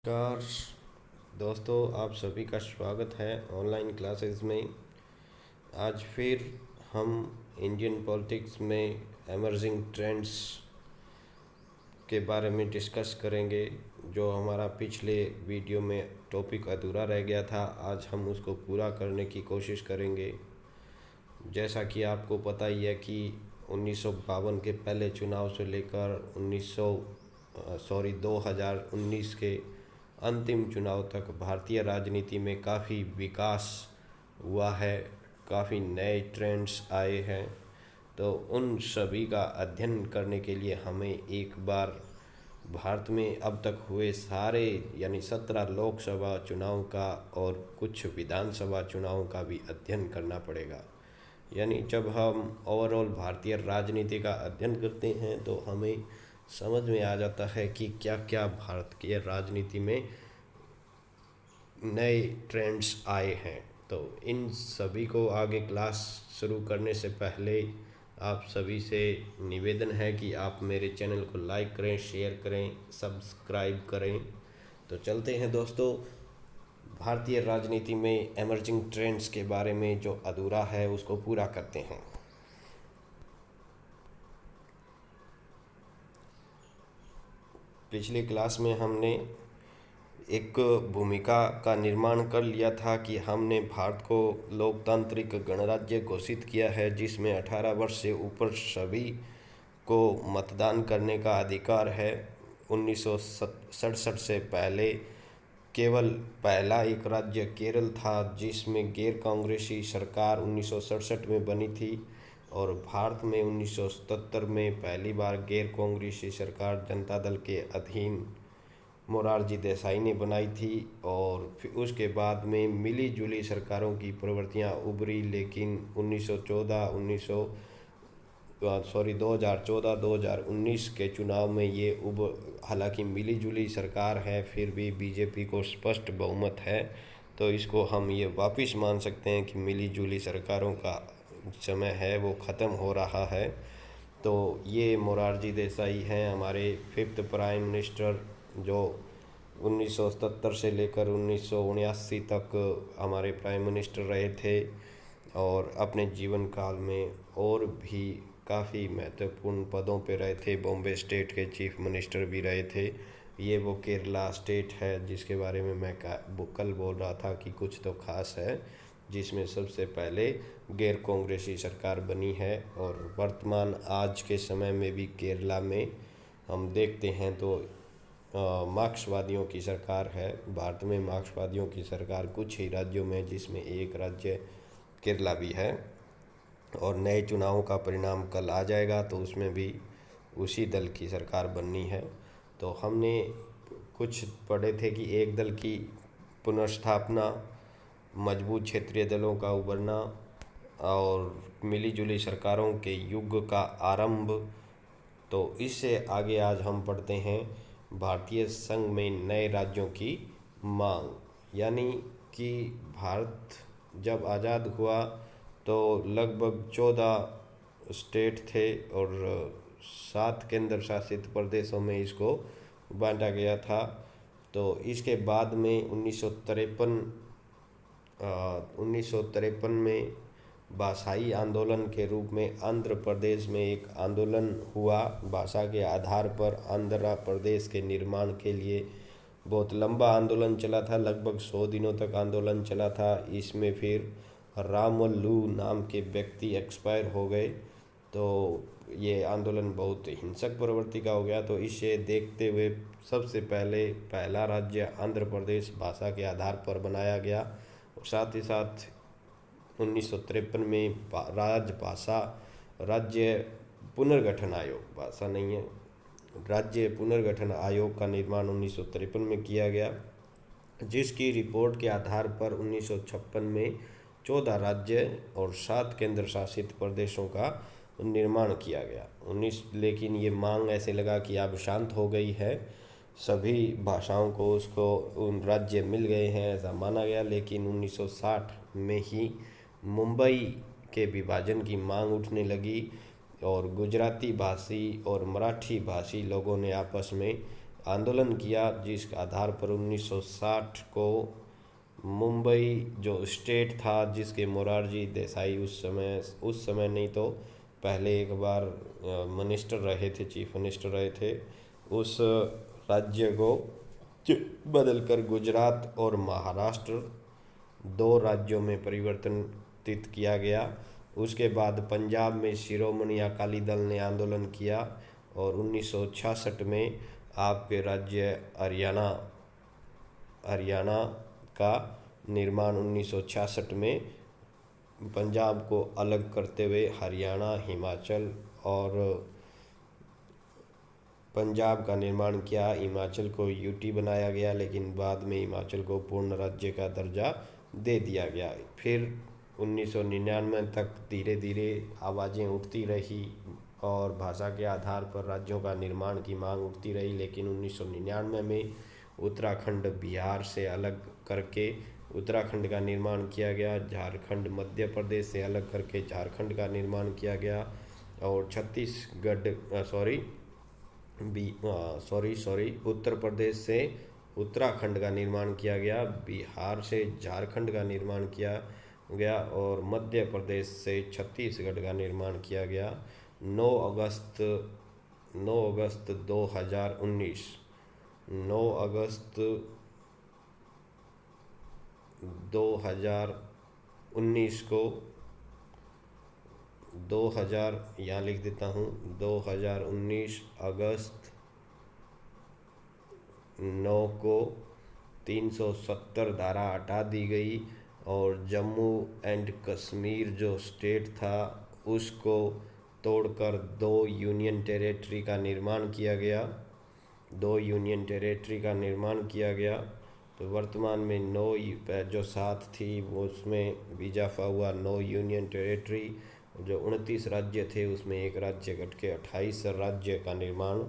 नमस्कार दोस्तों, आप सभी का स्वागत है ऑनलाइन क्लासेस में। आज फिर हम इंडियन पॉलिटिक्स में एमर्जिंग ट्रेंड्स के बारे में डिस्कस करेंगे। जो हमारा पिछले वीडियो में टॉपिक अधूरा रह गया था, आज हम उसको पूरा करने की कोशिश करेंगे। जैसा कि आपको पता ही है कि 1952 के पहले चुनाव से लेकर 2019 के अंतिम चुनाव तक भारतीय राजनीति में काफ़ी विकास हुआ है, काफ़ी नए ट्रेंड्स आए हैं। तो उन सभी का अध्ययन करने के लिए हमें एक बार भारत में अब तक हुए सारे यानी 17 लोकसभा चुनाव का और कुछ विधानसभा चुनाव का भी अध्ययन करना पड़ेगा। यानी जब हम ओवरऑल भारतीय राजनीति का अध्ययन करते हैं तो हमें समझ में आ जाता है कि क्या क्या भारत की राजनीति में नए ट्रेंड्स आए हैं। तो इन सभी को आगे क्लास शुरू करने से पहले आप सभी से निवेदन है कि आप मेरे चैनल को लाइक करें, शेयर करें, सब्सक्राइब करें। तो चलते हैं दोस्तों, भारतीय राजनीति में एमर्जिंग ट्रेंड्स के बारे में जो अधूरा है उसको पूरा करते हैं। पिछली क्लास में हमने एक भूमिका का निर्माण कर लिया था कि हमने भारत को लोकतांत्रिक गणराज्य घोषित किया है, जिसमें 18 वर्ष से ऊपर सभी को मतदान करने का अधिकार है। 1967 से पहले केवल पहला एक राज्य केरल था जिसमें गैर कांग्रेसी सरकार 1967 में बनी थी, और भारत में 1977 में पहली बार गैर कांग्रेसी सरकार जनता दल के अधीन मोरारजी देसाई ने बनाई थी। और फिर उसके बाद में मिली जुली सरकारों की प्रवृत्तियां उभरी, लेकिन 2014-2019 के चुनाव में ये हालांकि मिली जुली सरकार है, फिर भी बीजेपी को स्पष्ट बहुमत है। तो इसको हम ये वापस मान सकते हैं कि मिली जुली सरकारों का समय है वो ख़त्म हो रहा है। तो ये मोरारजी देसाई हैं हमारे 5th प्राइम मिनिस्टर, जो 1977 से लेकर 1979 तक हमारे प्राइम मिनिस्टर रहे थे, और अपने जीवन काल में और भी काफ़ी महत्वपूर्ण पदों पे रहे थे। बॉम्बे स्टेट के चीफ मिनिस्टर भी रहे थे। ये वो केरला स्टेट है जिसके बारे में मैं कल बोल रहा था कि कुछ तो खास है, जिसमें सबसे पहले गैर कांग्रेसी सरकार बनी है। और वर्तमान आज के समय में भी केरला में हम देखते हैं तो मार्क्सवादियों की सरकार है। भारत में मार्क्सवादियों की सरकार कुछ ही राज्यों में, जिसमें एक राज्य केरला भी है। और नए चुनावों का परिणाम कल आ जाएगा तो उसमें भी उसी दल की सरकार बननी है। तो हमने कुछ पढ़े थे कि एक दल की पुनर्स्थापना, मजबूत क्षेत्रीय दलों का उभरना और मिली जुली सरकारों के युग का आरंभ। तो इससे आगे आज हम पढ़ते हैं भारतीय संघ में नए राज्यों की मांग। यानी कि भारत जब आज़ाद हुआ तो लगभग 14 स्टेट थे और 7 केंद्र शासित प्रदेशों में इसको बांटा गया था। तो इसके बाद में 1953 में भाषाई आंदोलन के रूप में आंध्र प्रदेश में एक आंदोलन हुआ। भाषा के आधार पर आंध्र प्रदेश के निर्माण के लिए बहुत लंबा आंदोलन चला था, लगभग 100 दिनों तक आंदोलन चला था। इसमें फिर रामल्लू नाम के व्यक्ति एक्सपायर हो गए, तो ये आंदोलन बहुत हिंसक प्रवृत्ति का हो गया। तो इसे देखते हुए सबसे पहले पहला राज्य आंध्र प्रदेश भाषा के आधार पर बनाया गया। और साथ ही साथ 1953 में राजभाषा राज्य पुनर्गठन आयोग, भाषा नहीं है, राज्य पुनर्गठन आयोग का निर्माण 1953 में किया गया, जिसकी रिपोर्ट के आधार पर 1956 में 14 राज्य और 7 केंद्र शासित प्रदेशों का निर्माण किया गया। लेकिन ये मांग ऐसे लगा कि अब शांत हो गई है, सभी भाषाओं को उसको उन राज्य मिल गए हैं ऐसा माना गया। लेकिन 1960 में ही मुंबई के विभाजन की मांग उठने लगी और गुजराती भाषी और मराठी भाषी लोगों ने आपस में आंदोलन किया, जिस आधार पर 1960 को मुंबई जो स्टेट था, जिसके मोरारजी देसाई उस समय नहीं तो पहले एक बार मिनिस्टर रहे थे, चीफ मिनिस्टर रहे थे, उस राज्य को बदलकर गुजरात और महाराष्ट्र दो राज्यों में परिवर्तित किया गया। उसके बाद पंजाब में शिरोमणि अकाली दल ने आंदोलन किया और 1966 में आपके राज्य हरियाणा का निर्माण 1966 में पंजाब को अलग करते हुए हरियाणा, हिमाचल और पंजाब का निर्माण किया। हिमाचल को यूटी बनाया गया, लेकिन बाद में हिमाचल को पूर्ण राज्य का दर्जा दे दिया गया। फिर 1999 तक धीरे धीरे आवाज़ें उठती रही और भाषा के आधार पर राज्यों का निर्माण की मांग उठती रही, लेकिन 1999 में उत्तराखंड बिहार से अलग करके उत्तराखंड का निर्माण किया गया। झारखंड मध्य प्रदेश से अलग करके झारखंड का निर्माण किया गया और उत्तर प्रदेश से उत्तराखंड का निर्माण किया गया, बिहार से झारखंड का निर्माण किया गया और मध्य प्रदेश से छत्तीसगढ़ का निर्माण किया गया। 9 अगस्त 2019 9 अगस्त 2019 को 2000 यहाँ लिख देता हूँ 2019 अगस्त 9 को 370 धारा हटा दी गई और जम्मू एंड कश्मीर जो स्टेट था उसको तोड़कर 2 यूनियन टेरेटरी का निर्माण किया गया। 2 यूनियन टेरेटरी का निर्माण किया गया। तो वर्तमान में 9 जो 7 थी वो उसमें इजाफा हुआ 9 यूनियन टेरेटरी। जो 29 राज्य थे उसमें एक राज्य घट के 28 राज्य का निर्माण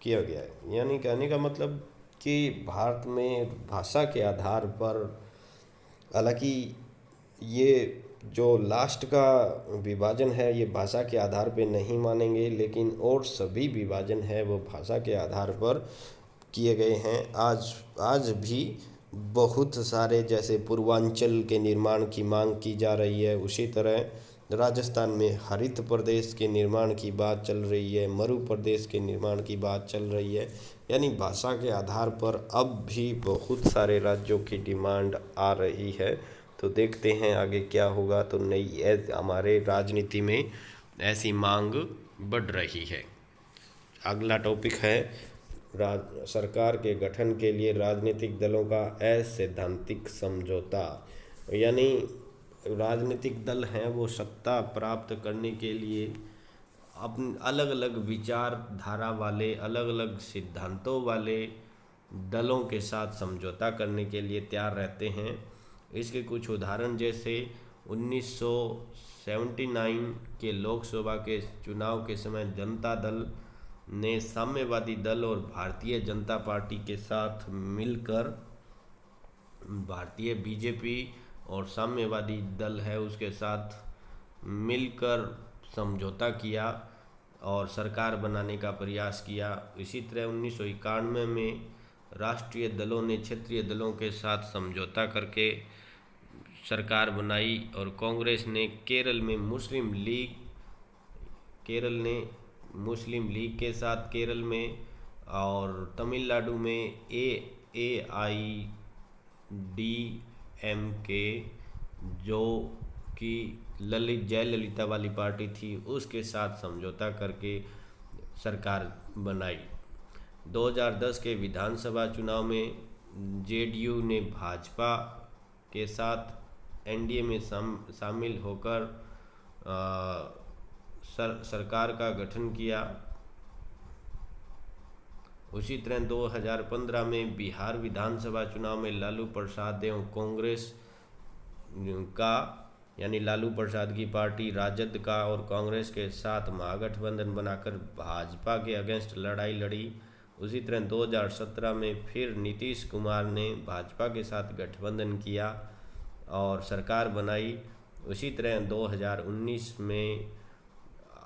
किया गया है। यानी कहने का मतलब कि भारत में भाषा के आधार पर, हालांकि ये जो लास्ट का विभाजन है ये भाषा के आधार पे नहीं मानेंगे, लेकिन और सभी विभाजन है वो भाषा के आधार पर किए गए हैं। आज भी बहुत सारे, जैसे पूर्वांचल के निर्माण की मांग की जा रही है, उसी तरह राजस्थान में हरित प्रदेश के निर्माण की बात चल रही है, मरु प्रदेश के निर्माण की बात चल रही है। यानी भाषा के आधार पर अब भी बहुत सारे राज्यों की डिमांड आ रही है। तो देखते हैं आगे क्या होगा। तो हमारे राजनीति में ऐसी मांग बढ़ रही है। अगला टॉपिक है सरकार के गठन के लिए राजनीतिक दलों का असैद्धांतिक समझौता। यानी राजनीतिक दल हैं वो सत्ता प्राप्त करने के लिए अपने अलग अलग विचारधारा वाले, अलग अलग सिद्धांतों वाले दलों के साथ समझौता करने के लिए तैयार रहते हैं। इसके कुछ उदाहरण, जैसे 1979 के लोकसभा के चुनाव के समय जनता दल ने साम्यवादी दल और भारतीय जनता पार्टी के साथ मिलकर, भारतीय बीजेपी और साम्यवादी दल है उसके साथ मिलकर समझौता किया और सरकार बनाने का प्रयास किया। इसी तरह 1991 में राष्ट्रीय दलों ने क्षेत्रीय दलों के साथ समझौता करके सरकार बनाई और कांग्रेस ने केरल में मुस्लिम लीग के साथ केरल में, और तमिलनाडु में AIADMK जो कि जयललिता वाली पार्टी थी उसके साथ समझौता करके सरकार बनाई। 2010 के विधानसभा चुनाव में जेडीयू ने भाजपा के साथ एनडीए में शामिल होकर सरकार का गठन किया। उसी तरह 2015 में बिहार विधानसभा चुनाव में लालू प्रसाद एवं कांग्रेस का, यानी लालू प्रसाद की पार्टी राजद का और कांग्रेस के साथ महागठबंधन बनाकर भाजपा के अगेंस्ट लड़ाई लड़ी। उसी तरह 2017 में फिर नीतीश कुमार ने भाजपा के साथ गठबंधन किया और सरकार बनाई। उसी तरह 2019 में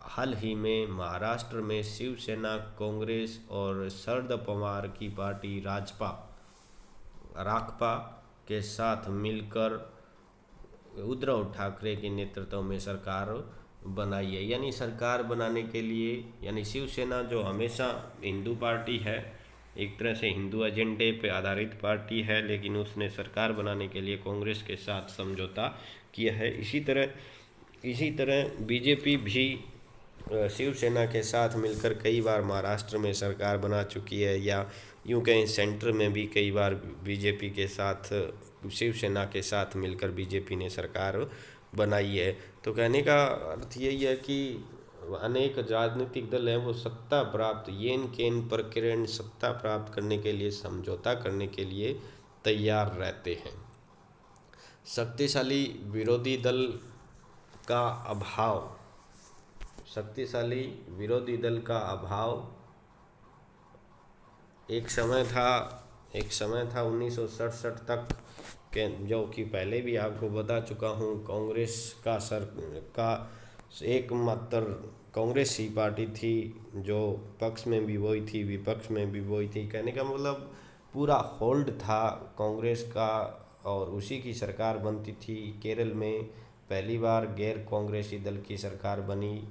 हाल ही में महाराष्ट्र में शिवसेना, कांग्रेस और शरद पवार की पार्टी राकपा के साथ मिलकर उद्धव ठाकरे के नेतृत्व में सरकार बनाई है। यानी सरकार बनाने के लिए, यानी शिवसेना जो हमेशा हिंदू पार्टी है, एक तरह से हिंदू एजेंडे पे आधारित पार्टी है, लेकिन उसने सरकार बनाने के लिए कांग्रेस के साथ समझौता किया है। इसी तरह बीजेपी भी शिवसेना के साथ मिलकर कई बार महाराष्ट्र में सरकार बना चुकी है, या यूँ कहें सेंटर में भी कई बार बीजेपी के साथ, शिवसेना के साथ मिलकर बीजेपी ने सरकार बनाई है। तो कहने का अर्थ यही है कि अनेक राजनीतिक दल हैं वो सत्ता प्राप्त येन केन प्रकरण सत्ता प्राप्त करने के लिए, समझौता करने के लिए तैयार रहते हैं। शक्तिशाली विरोधी दल का अभाव, शक्तिशाली विरोधी दल का अभाव एक समय था 1967 तक के, जो कि पहले भी आपको बता चुका हूँ। कांग्रेस का एकमात्र कांग्रेस ही पार्टी थी जो पक्ष में भी वही थी, विपक्ष में भी वही थी। कहने का मतलब पूरा होल्ड था कांग्रेस का, और उसी की सरकार बनती थी। केरल में पहली बार गैर कांग्रेसी दल की सरकार बनी।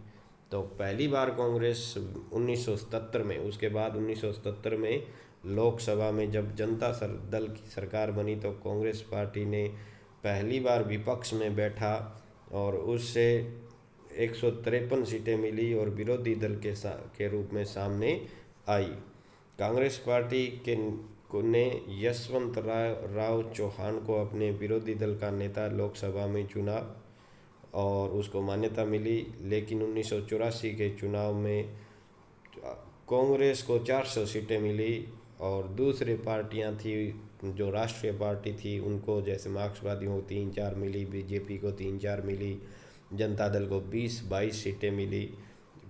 तो पहली बार कांग्रेस 1977 में, उसके बाद 1977 में लोकसभा में जब जनता दल की सरकार बनी तो कांग्रेस पार्टी ने पहली बार विपक्ष में बैठा और उससे 153 सीटें मिली और विरोधी दल के रूप में सामने आई। कांग्रेस पार्टी ने यशवंत राव चौहान को अपने विरोधी दल का नेता लोकसभा में चुना और उसको मान्यता मिली। लेकिन 1984 के चुनाव में कांग्रेस को 400 सीटें मिली और दूसरी पार्टियां थी जो राष्ट्रीय पार्टी थी उनको, जैसे मार्क्सवादियों को 3-4 मिली, बीजेपी को 3-4 मिली, जनता दल को 20-22 सीटें मिली,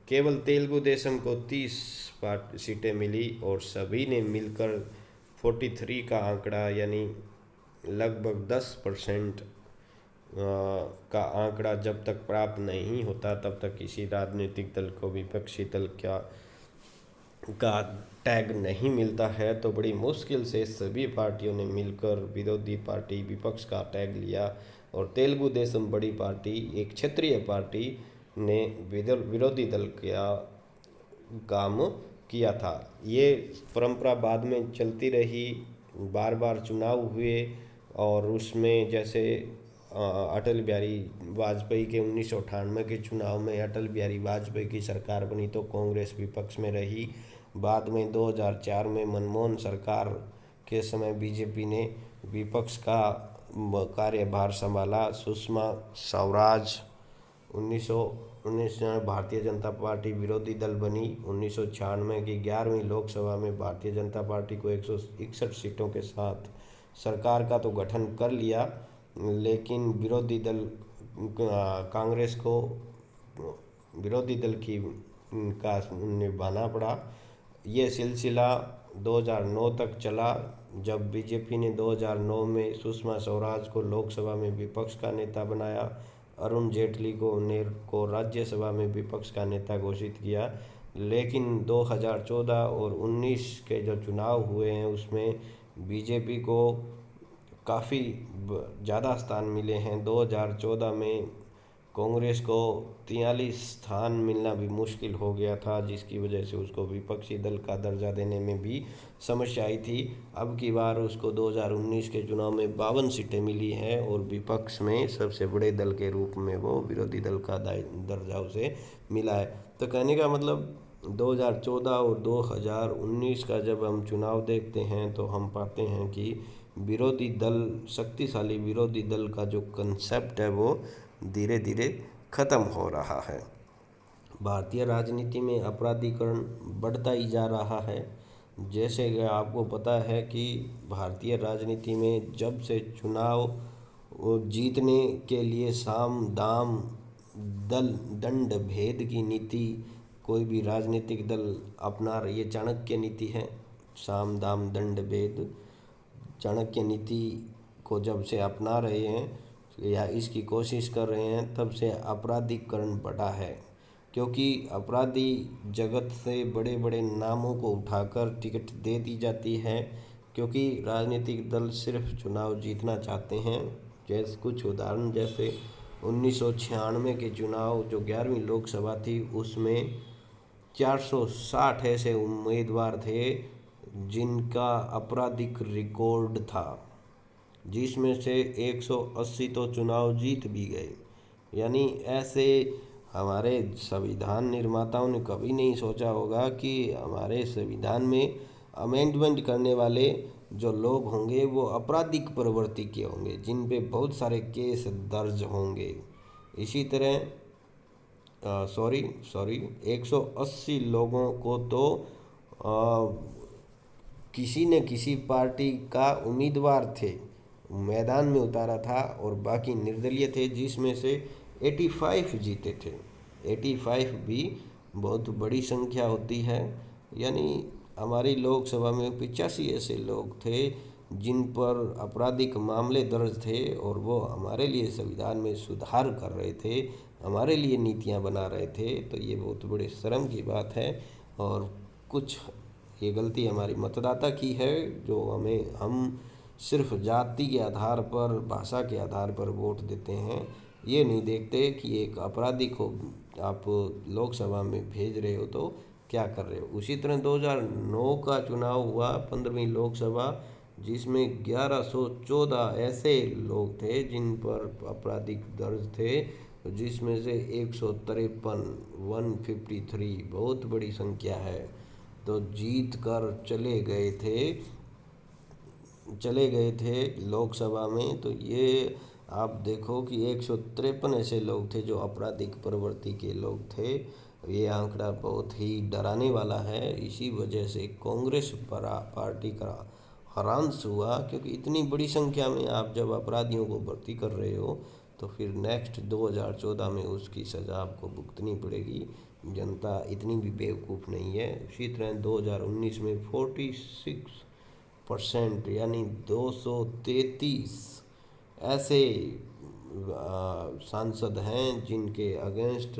केवल तेलुगु देशम को 30 सीटें मिली और सभी ने मिलकर 43 का आंकड़ा, यानी लगभग 10% का आंकड़ा जब तक प्राप्त नहीं होता तब तक किसी राजनीतिक दल को विपक्षी दल का टैग नहीं मिलता है। तो बड़ी मुश्किल से सभी पार्टियों ने मिलकर विरोधी पार्टी, विपक्ष का टैग लिया और तेलुगु देशम बड़ी पार्टी, एक क्षेत्रीय पार्टी ने विरोधी दल का काम किया था। ये परंपरा बाद में चलती रही, बार बार चुनाव हुए और उसमें जैसे अटल बिहारी वाजपेयी के 1998 के चुनाव में अटल बिहारी वाजपेयी की सरकार बनी तो कांग्रेस विपक्ष में रही। बाद में 2004 में मनमोहन सरकार के समय बीजेपी ने विपक्ष का कार्यभार संभाला। सुषमा स्वराज 1919 में भारतीय जनता पार्टी विरोधी दल बनी। 1996 की 11वीं लोकसभा में भारतीय जनता पार्टी को 161 सीटों के साथ सरकार का तो गठन कर लिया, लेकिन विरोधी दल कांग्रेस को विरोधी दल का निभाना पड़ा। ये सिलसिला 2009 तक चला, जब बीजेपी ने 2009 में सुषमा स्वराज को लोकसभा में विपक्ष का नेता बनाया, अरुण जेटली को राज्यसभा में विपक्ष का नेता घोषित किया। लेकिन 2014 और 19 के जो चुनाव हुए हैं उसमें बीजेपी को काफ़ी ज़्यादा स्थान मिले हैं। 2014 में कांग्रेस को 43 स्थान मिलना भी मुश्किल हो गया था, जिसकी वजह से उसको विपक्षी दल का दर्जा देने में भी समस्या आई थी। अब की बार उसको 2019 के चुनाव में 52 सीटें मिली हैं और विपक्ष में सबसे बड़े दल के रूप में वो विरोधी दल का दर्जा उसे मिला है। तो कहने का मतलब 2014 और 2019 का जब हम चुनाव देखते हैं तो हम पाते हैं कि विरोधी दल, शक्तिशाली विरोधी दल का जो कंसेप्ट है वो धीरे धीरे ख़त्म हो रहा है। भारतीय राजनीति में अपराधीकरण बढ़ता ही जा रहा है। जैसे कि आपको पता है कि भारतीय राजनीति में जब से चुनाव जीतने के लिए साम दाम दंड भेद की नीति कोई भी राजनीतिक दल अपना रही है, चाणक्य नीति है, साम दाम दंड भेद चाणक्य नीति को जब से अपना रहे हैं या इसकी कोशिश कर रहे हैं तब से आपराधिकरण बढ़ा है। क्योंकि अपराधी जगत से बड़े बड़े नामों को उठाकर टिकट दे दी जाती है, क्योंकि राजनीतिक दल सिर्फ चुनाव जीतना चाहते हैं। जैसे कुछ उदाहरण, जैसे 1996 के चुनाव जो 11वीं लोकसभा थी, उसमें 460 ऐसे उम्मीदवार थे जिनका आपराधिक रिकॉर्ड था, जिसमें से 180 तो चुनाव जीत भी गए। यानी ऐसे हमारे संविधान निर्माताओं ने कभी नहीं सोचा होगा कि हमारे संविधान में अमेंडमेंट करने वाले जो लोग होंगे वो आपराधिक प्रवृत्ति के होंगे, जिन पे बहुत सारे केस दर्ज होंगे। इसी तरह सॉरी सॉरी 180 लोगों को तो किसी न किसी पार्टी का उम्मीदवार थे मैदान में उतारा था, और बाकी निर्दलीय थे, जिसमें से 85 जीते थे। 85 भी बहुत बड़ी संख्या होती है। यानी हमारी लोकसभा में 85 ऐसे लोग थे जिन पर आपराधिक मामले दर्ज थे, और वो हमारे लिए संविधान में सुधार कर रहे थे, हमारे लिए नीतियां बना रहे थे। तो ये बहुत बड़े शर्म की बात है। और कुछ ये गलती हमारी मतदाता की है, जो हम सिर्फ जाति के आधार पर, भाषा के आधार पर वोट देते हैं। ये नहीं देखते कि एक अपराधी को आप लोकसभा में भेज रहे हो तो क्या कर रहे हो। उसी तरह 2009 का चुनाव हुआ, 15वीं लोकसभा, जिसमें 1114 ऐसे लोग थे जिन पर आपराधिक दर्ज थे, जिसमें से 153 153 बहुत बड़ी संख्या है, तो जीत कर चले गए थे लोकसभा में। तो ये आप देखो कि 153 ऐसे लोग थे जो आपराधिक प्रवृत्ति के लोग थे। ये आंकड़ा बहुत ही डराने वाला है। इसी वजह से कांग्रेस पार्टी का हरास हुआ, क्योंकि इतनी बड़ी संख्या में आप जब अपराधियों को भर्ती कर रहे हो तो फिर नेक्स्ट 2014 में उसकी सज़ा आपको भुगतनी पड़ेगी। जनता इतनी भी बेवकूफ़ नहीं है। इसी तरह 2019 में 46% यानी 233 ऐसे सांसद हैं जिनके अगेंस्ट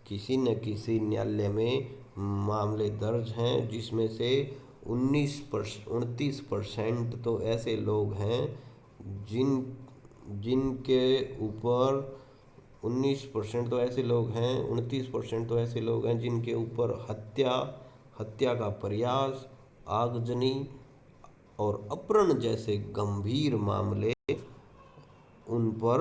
किसी न किसी न्यायालय में मामले दर्ज हैं, जिसमें से 29% तो ऐसे लोग हैं जिनके ऊपर 19% तो ऐसे लोग हैं 29% तो ऐसे लोग हैं जिनके ऊपर हत्या का प्रयास, आगजनी और अपहरण जैसे गंभीर मामले उन पर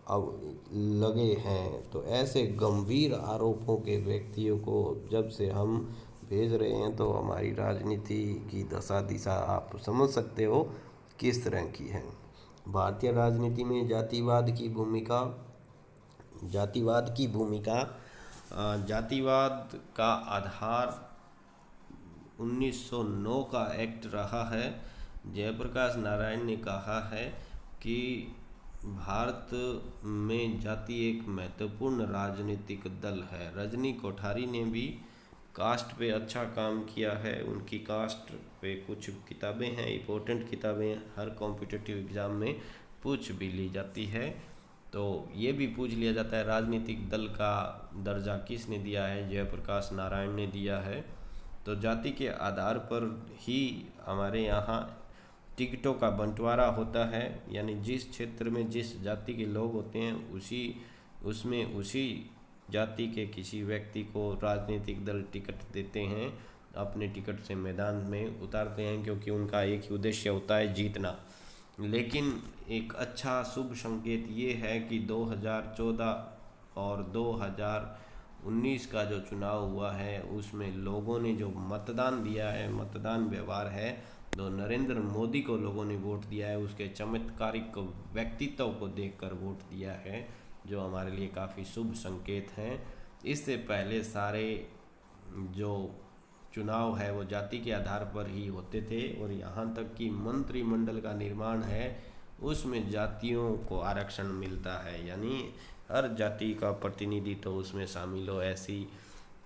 अब लगे हैं। तो ऐसे गंभीर आरोपों के व्यक्तियों को जब से हम भेज रहे हैं, तो हमारी राजनीति की दशा दिशा आप समझ सकते हो किस तरह की है। भारतीय राजनीति में जातिवाद का आधार 1909 का एक्ट रहा है। जयप्रकाश नारायण ने कहा है कि भारत में जाति एक महत्वपूर्ण राजनीतिक दल है। रजनी कोठारी ने भी कास्ट पे अच्छा काम किया है। उनकी कास्ट पे कुछ किताबें हैं, इम्पोर्टेंट किताबें, हर कॉम्पिटिटिव एग्ज़ाम में पूछ भी ली जाती है। तो ये भी पूछ लिया जाता है राजनीतिक दल का दर्जा किसने दिया है, जयप्रकाश नारायण ने दिया है। तो जाति के आधार पर ही हमारे यहाँ टिकटों का बंटवारा होता है। यानी जिस क्षेत्र में जिस जाति के लोग होते हैं उसी जाति के किसी व्यक्ति को राजनीतिक दल टिकट देते हैं, अपने टिकट से मैदान में उतारते हैं, क्योंकि उनका एक ही उद्देश्य होता है, जीतना। लेकिन एक अच्छा शुभ संकेत ये है कि 2014 और 2019 का जो चुनाव हुआ है उसमें लोगों ने जो मतदान दिया है, मतदान व्यवहार है, तो नरेंद्र मोदी को लोगों ने वोट दिया है, उसके चमत्कारिक व्यक्तित्व को देखकर वोट दिया है, जो हमारे लिए काफ़ी शुभ संकेत हैं। इससे पहले सारे जो चुनाव है वो जाति के आधार पर ही होते थे, और यहाँ तक कि मंत्रिमंडल का निर्माण है उसमें जातियों को आरक्षण मिलता है। यानी हर जाति का प्रतिनिधित्व तो उसमें शामिल हो, ऐसी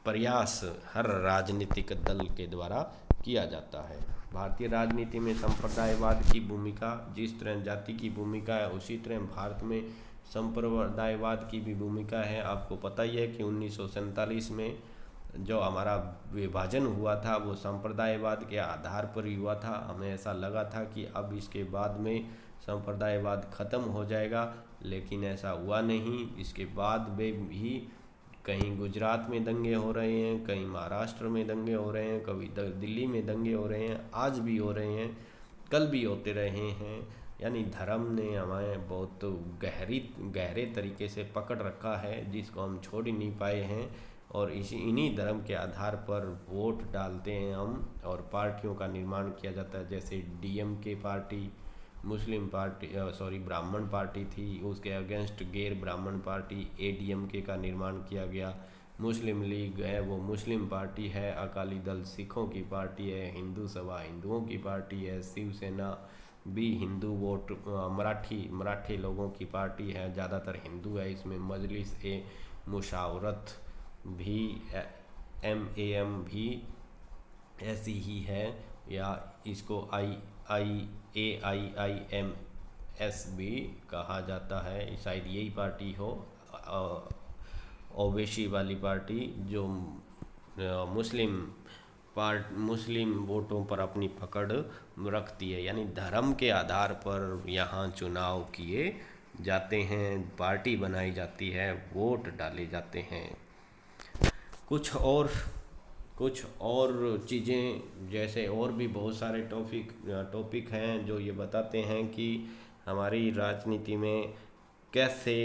प्रयास हर राजनीतिक दल के द्वारा किया जाता है। भारतीय राजनीति में संप्रदायवाद की भूमिका, जिस तरह जाति की भूमिका है, उसी तरह भारत में संप्रदायवाद की भी भूमिका है। आपको पता ही है कि 1947 में जो हमारा विभाजन हुआ था वो संप्रदायवाद के आधार पर ही हुआ था। हमें ऐसा लगा था कि अब इसके बाद में संप्रदायवाद ख़त्म हो जाएगा, लेकिन ऐसा हुआ नहीं। इसके बाद में भी कहीं गुजरात में दंगे हो रहे हैं, कहीं महाराष्ट्र में दंगे हो रहे हैं, कभी दिल्ली में दंगे हो रहे हैं, आज भी हो रहे हैं, कल भी होते रहे हैं। यानी धर्म ने हमें बहुत गहरे तरीके से पकड़ रखा है, जिसको हम छोड़ ही नहीं पाए हैं। और इन्हीं धर्म के आधार पर वोट डालते हैं हम, और पार्टियों का निर्माण किया जाता है। जैसे डीएमके पार्टी मुस्लिम पार्टी ब्राह्मण पार्टी थी, उसके अगेंस्ट गैर ब्राह्मण पार्टी एडीएमके का निर्माण किया गया। मुस्लिम लीग है वो मुस्लिम पार्टी है, अकाली दल सिखों की पार्टी है, हिंदू सभा हिंदुओं की पार्टी है, शिवसेना भी हिंदू वोट मराठी लोगों की पार्टी है, ज़्यादातर हिंदू है इसमें। मजलिस ए मुशावरत भी MAM भी ऐसी ही है, या इसको AIIMS भी कहा जाता है, शायद यही पार्टी हो। ओवैसी वाली पार्टी जो मुस्लिम वोटों पर अपनी पकड़ रखती है। यानी धर्म के आधार पर यहाँ चुनाव किए जाते हैं, पार्टी बनाई जाती है, वोट डाले जाते हैं। कुछ और चीज़ें, जैसे और भी बहुत सारे टॉपिक हैं जो ये बताते हैं कि हमारी राजनीति में कैसे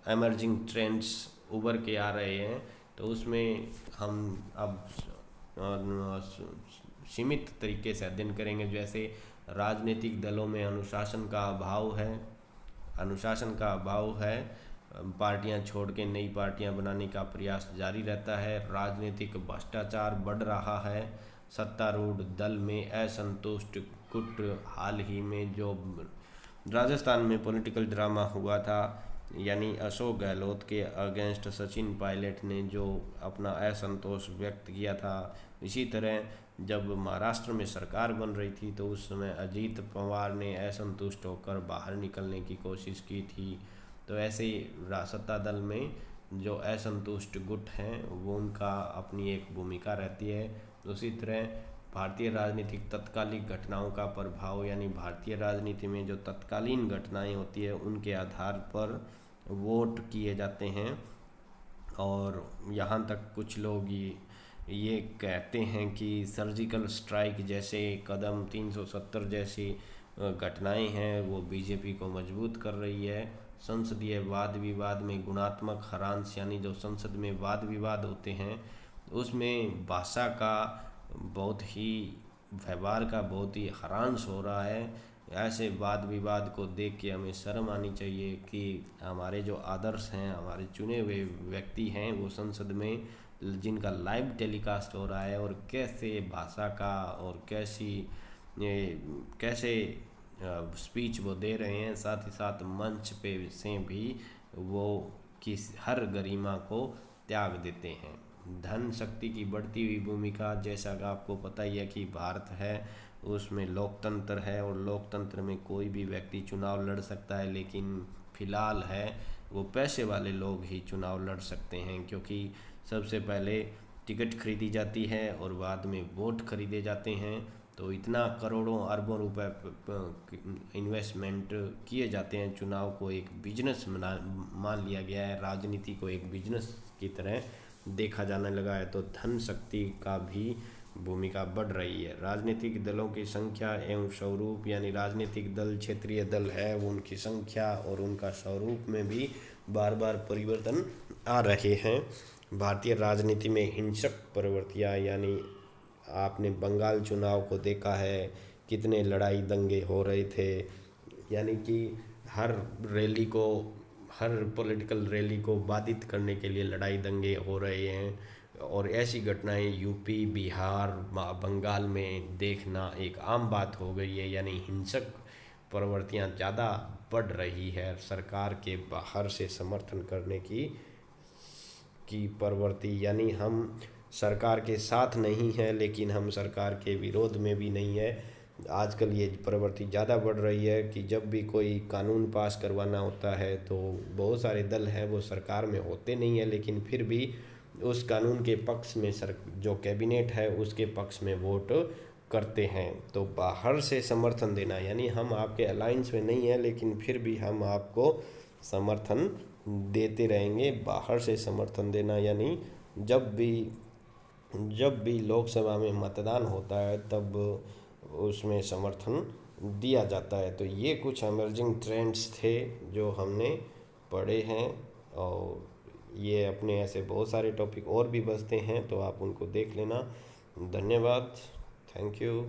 एमर्जिंग ट्रेंड्स उभर के आ रहे हैं। तो उसमें हम अब सीमित तरीके से अध्ययन करेंगे। जैसे राजनीतिक दलों में अनुशासन का अभाव है, पार्टियां छोड़ के नई पार्टियां बनाने का प्रयास जारी रहता है। राजनीतिक भ्रष्टाचार बढ़ रहा है, सत्तारूढ़ दल में असंतुष्ट गुट, हाल ही में जो राजस्थान में पॉलिटिकल ड्रामा हुआ था, यानी अशोक गहलोत के अगेंस्ट सचिन पायलट ने जो अपना असंतोष व्यक्त किया था। इसी तरह जब महाराष्ट्र में सरकार बन रही थी तो उस समय अजीत पवार ने असंतुष्ट होकर बाहर निकलने की कोशिश की थी। तो ऐसे सत्ता दल में जो असंतुष्ट गुट हैं वो उनका अपनी एक भूमिका रहती है। उसी तरह भारतीय राजनीतिक तत्कालिक घटनाओं का प्रभाव, यानी भारतीय राजनीति में जो तत्कालीन घटनाएं होती है उनके आधार पर वोट किए जाते हैं। और यहाँ तक कुछ लोग ये कहते हैं कि सर्जिकल स्ट्राइक जैसे कदम, 370 जैसी घटनाएं हैं वो बीजेपी को मजबूत कर रही है। संसदीय वाद विवाद में गुणात्मक हरांश, यानी जो संसद में वाद विवाद होते हैं उसमें भाषा का व्यवहार का बहुत ही हरांश हो रहा है। ऐसे वाद विवाद को देख के हमें शर्म आनी चाहिए कि हमारे जो आदर्श हैं, हमारे चुने हुए व्यक्ति हैं, वो संसद में जिनका लाइव टेलीकास्ट हो रहा है, और कैसे भाषा का और कैसे स्पीच वो दे रहे हैं। साथ ही साथ मंच पे से भी वो हर गरिमा को त्याग देते हैं। धन शक्ति की बढ़ती हुई भूमिका, जैसा कि आपको पता ही है कि भारत है उसमें लोकतंत्र है, और लोकतंत्र में कोई भी व्यक्ति चुनाव लड़ सकता है, लेकिन फिलहाल है वो पैसे वाले लोग ही चुनाव लड़ सकते हैं, क्योंकि सबसे पहले टिकट खरीदी जाती है और बाद में वोट खरीदे जाते हैं। तो इतना करोड़ों अरबों रुपए इन्वेस्टमेंट किए जाते हैं। चुनाव को एक बिजनेस मान लिया गया है, राजनीति को एक बिजनेस की तरह देखा जाने लगा है। तो धन शक्ति का भी भूमिका बढ़ रही है। राजनीतिक दलों की संख्या एवं स्वरूप, यानी राजनीतिक दल, क्षेत्रीय दल है, वो उनकी संख्या और उनका स्वरूप में भी बार बार परिवर्तन आ रहे हैं। भारतीय राजनीति में हिंसक प्रवृत्तियाँ, यानी आपने बंगाल चुनाव को देखा है, कितने लड़ाई दंगे हो रहे थे। यानी कि हर पॉलिटिकल रैली को बाधित करने के लिए लड़ाई दंगे हो रहे हैं, और ऐसी घटनाएं यूपी, बिहार, बंगाल में देखना एक आम बात हो गई है। यानी हिंसक प्रवृत्तियां ज़्यादा बढ़ रही है। सरकार के बाहर से समर्थन करने की प्रवृत्ति, यानी हम सरकार के साथ नहीं है लेकिन हम सरकार के विरोध में भी नहीं है। आजकल ये प्रवृत्ति ज़्यादा बढ़ रही है कि जब भी कोई कानून पास करवाना होता है तो बहुत सारे दल हैं वो सरकार में होते नहीं है, लेकिन फिर भी उस कानून के पक्ष में जो कैबिनेट है उसके पक्ष में वोट करते हैं। तो बाहर से समर्थन देना, यानी हम आपके अलायंस में नहीं है लेकिन फिर भी हम आपको समर्थन देते रहेंगे। बाहर से समर्थन देना यानी जब भी लोकसभा में मतदान होता है तब उसमें समर्थन दिया जाता है। तो ये कुछ इमर्जिंग ट्रेंड्स थे जो हमने पढ़े हैं, और ये अपने ऐसे बहुत सारे टॉपिक और भी बचते हैं तो आप उनको देख लेना। धन्यवाद। Thank you.